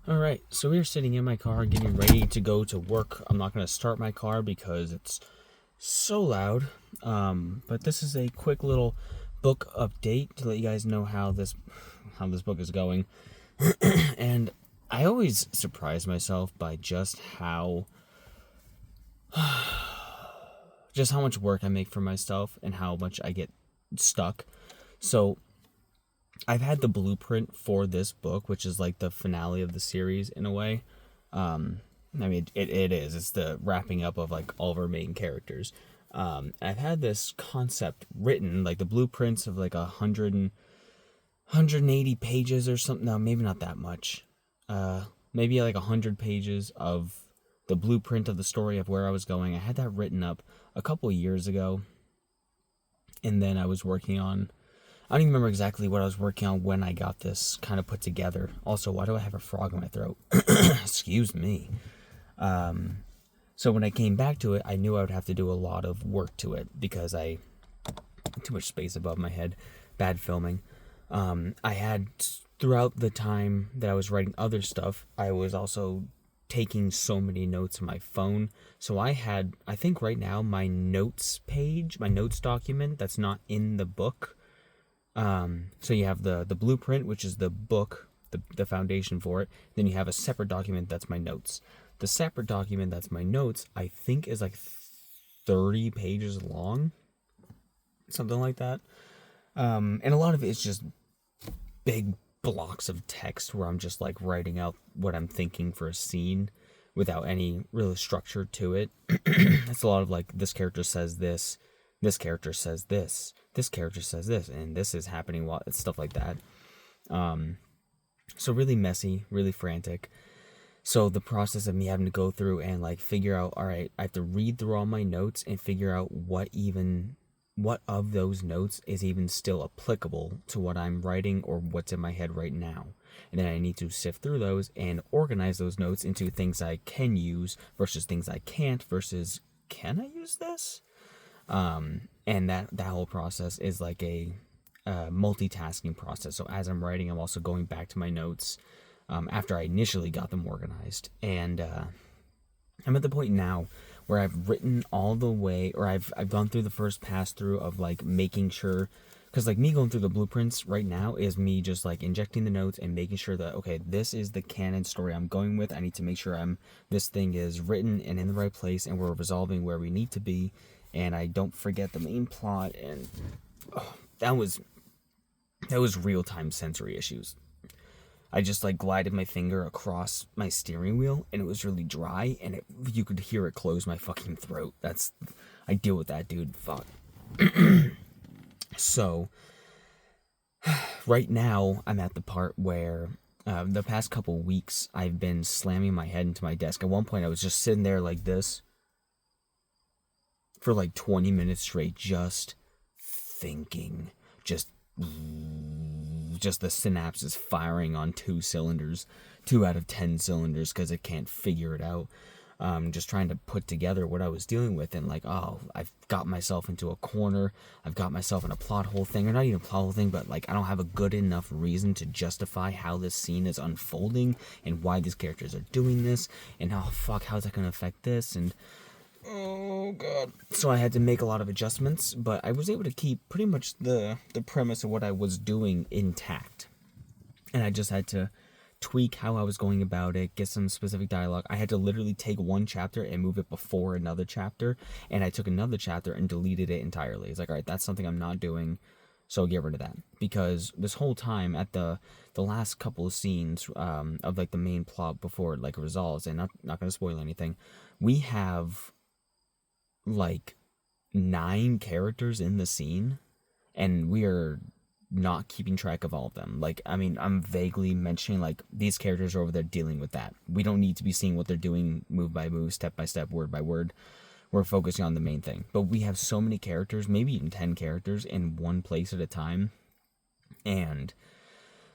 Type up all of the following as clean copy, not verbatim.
All right, so we're sitting in my car getting ready to go to work. I'm not going to start my car because it's so loud. But this is a quick little book update to let you guys know how this book is going. And I always surprise myself by just how much work I make for myself and how much I get stuck. So I've had the blueprint for this book, which is like the finale of the series in a way. I mean, it is. It's the wrapping up of like all of our main characters. I've had this concept written, like the blueprints of like 180 pages or something. No, maybe not that much. Maybe like 100 pages of the blueprint of the story of where I was going. I had that written up a couple years ago, and then I was working on. I don't even remember exactly what I was working on when I got this kind of put together. Also, why do I have a frog in my throat? Excuse me. So when I came back to it, I knew I would have to do a lot of work to it because I too much space above my head, bad filming. I had throughout the time that I was writing other stuff, I was also taking so many notes on my phone. So I think right now my notes page, my notes document that's not in the book. So you have the blueprint, which is the book, the foundation for it. Then you have a separate document that's my notes. The separate document that's my notes, I think, is like 30 pages long, something like that. And a lot of it is just big blocks of text where I'm just like writing out what I'm thinking for a scene without any real structure to it. It's a lot of like, this character says this character says this character says this, and this is happening while stuff like that. So really messy, really frantic. So the process of me having to go through and like figure out, all right, I have to read through all my notes and figure out what of those notes is even still applicable to what I'm writing or what's in my head right now. And then I need to sift through those and organize those notes into things I can use versus things I can't versus can I use this? And that whole process is like a multitasking process. So as I'm writing, I'm also going back to my notes after I initially got them organized. And I'm at the point now where I've written all the way, or I've gone through the first pass through of like making sure, because like me going through the blueprints right now is me just like injecting the notes and making sure that, okay, this is the canon story I'm going with. I need to make sure this thing is written and in the right place, and we're resolving where we need to be, and I don't forget the main plot. And that was real-time sensory issues. I just like glided my finger across my steering wheel and it was really dry, and you could hear it close my fucking throat. I deal with that, dude. Fuck. So right now I'm at the part where the past couple weeks I've been slamming my head into my desk. At one point I was just sitting there like this for like 20 minutes straight, just thinking, just the synapses firing on 2 out of 10 cylinders, because it can't figure it out. Just trying to put together what I was dealing with, and like, oh, I've got myself into a corner, I've got myself in a plot hole thing, or not even a plot hole thing, but like I don't have a good enough reason to justify how this scene is unfolding and why these characters are doing this, and oh fuck, how's that gonna affect this, and oh god. So I had to make a lot of adjustments, but I was able to keep pretty much the premise of what I was doing intact. And I just had to tweak how I was going about it, get some specific dialogue. I had to literally take one chapter and move it before another chapter, and I took another chapter and deleted it entirely. It's like, all right, that's something I'm not doing, so get rid of that. Because this whole time at the last couple of scenes of like the main plot before it like resolves, and not gonna spoil anything, we have like 9 characters in the scene, and we are not keeping track of all of them. Like, I mean, I'm vaguely mentioning like these characters are over there dealing with that. We don't need to be seeing what they're doing move by move, step by step, word by word. We're focusing on the main thing. But we have so many characters, maybe even 10 characters in one place at a time, and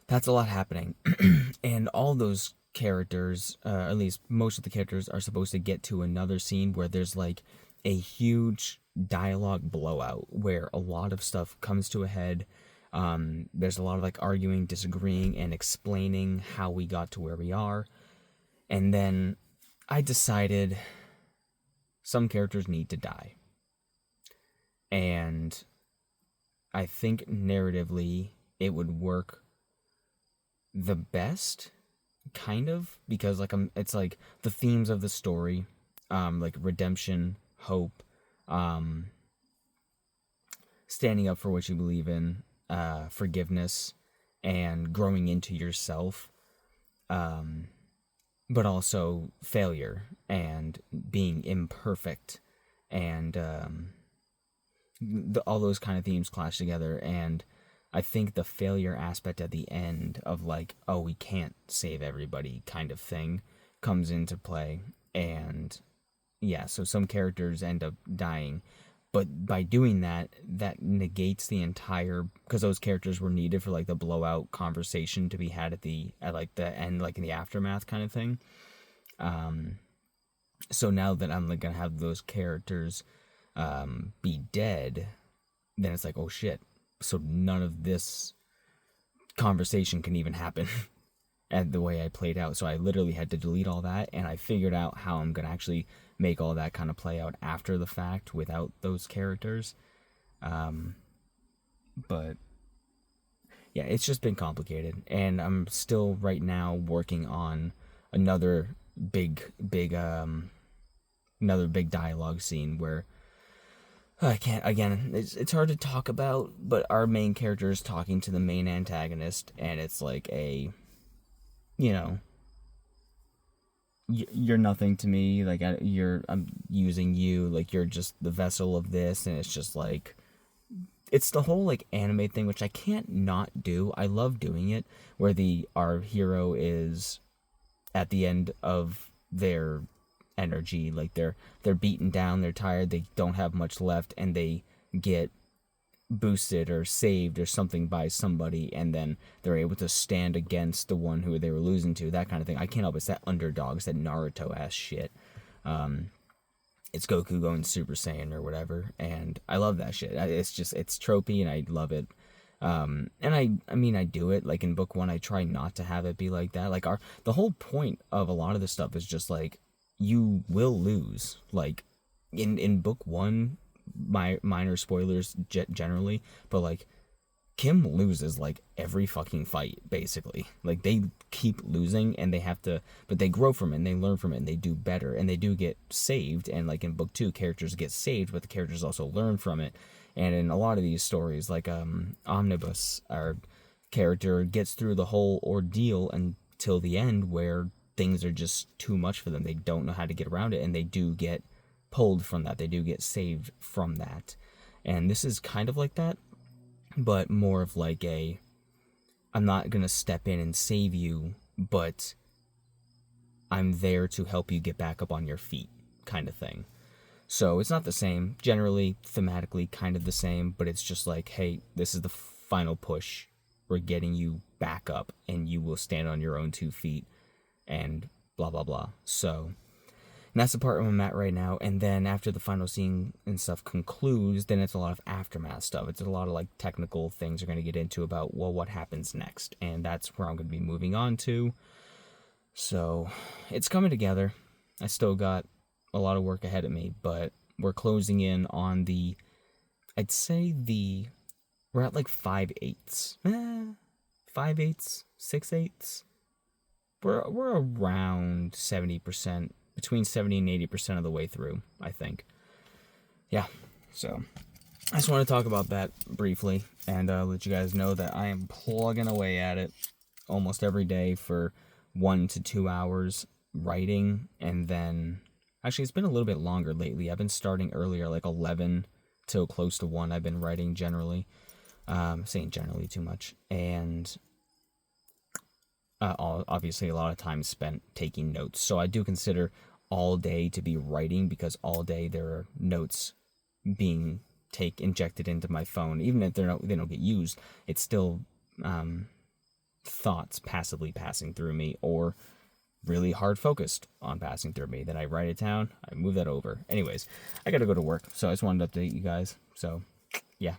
that's a lot happening. And all those characters, at least most of the characters, are supposed to get to another scene where there's like a huge dialogue blowout where a lot of stuff comes to a head. There's a lot of like arguing, disagreeing, and explaining how we got to where we are. And then I decided some characters need to die. And I think narratively it would work the best, kind of, because like it's like the themes of the story, like redemption, hope, standing up for what you believe in, forgiveness, and growing into yourself, but also failure and being imperfect, and all those kind of themes clash together. And I think the failure aspect at the end of like, oh, we can't save everybody kind of thing comes into play. And yeah, so some characters end up dying, but by doing that, that negates the entire, because those characters were needed for like the blowout conversation to be had at like the end, like in the aftermath kind of thing. So now that I'm like gonna have those characters be dead, then it's like, oh shit, so none of this conversation can even happen and the way I played out. So I literally had to delete all that, and I figured out how I'm gonna actually make all that kind of play out after the fact without those characters. But yeah, it's just been complicated, and I'm still right now working on another big dialogue scene where I can't, again, it's hard to talk about, but our main character is talking to the main antagonist, and it's like you're nothing to me, like I'm using you, like you're just the vessel of this. And it's just like, it's the whole like anime thing, which I can't not do. I love doing it, where our hero is at the end of their energy, like they're beaten down, they're tired, they don't have much left, and they get boosted or saved or something by somebody, and then they're able to stand against the one who they were losing to, that kind of thing. I can't help it. It's that underdogs, that Naruto ass shit. It's Goku going Super Saiyan or whatever, and I love that shit. It's tropey, and I love it. And I mean, I do it, like in book 1, I try not to have it be like that. Like the whole point of a lot of this stuff is just like, you will lose. Like in book 1, minor spoilers generally, but like Kim loses like every fucking fight, basically. Like they keep losing, and they have to, but they grow from it, and they learn from it, and they do better, and they do get saved. And like in book 2, characters get saved, but the characters also learn from it. And in a lot of these stories, like Omnibus, our character gets through the whole ordeal until the end, where things are just too much for them. They don't know how to get around it, and they do get pulled from that. They do get saved from that. And this is kind of like that, but more of like I'm not gonna step in and save you, but I'm there to help you get back up on your feet kind of thing. So it's not the same, generally thematically kind of the same, but it's just like, hey, this is the final push. We're getting you back up, and you will stand on your own 2 feet, and blah blah blah. So, and that's the part where I'm at right now. And then after the final scene and stuff concludes, then it's a lot of aftermath stuff. It's a lot of like technical things we're going to get into about, well, what happens next. And that's where I'm going to be moving on to. So it's coming together. I still got a lot of work ahead of me, but we're closing in on I'd say we're at like 5/8. 5/8, 6/8. We're around 70%. Between 70 and 80% of the way through, I think. Yeah, so I just want to talk about that briefly, and let you guys know that I am plugging away at it almost every day for 1 to 2 hours writing, and then, actually it's been a little bit longer lately. I've been starting earlier, like 11 till close to 1 I've been writing generally. Saying generally too much. And obviously a lot of time spent taking notes. So I do consider all day to be writing, because all day there are notes being injected into my phone. Even if they don't get used, it's still thoughts passively passing through me, or really hard focused on passing through me. Then I write it down, I move that over. Anyways, I gotta go to work, so I just wanted to update you guys. So yeah.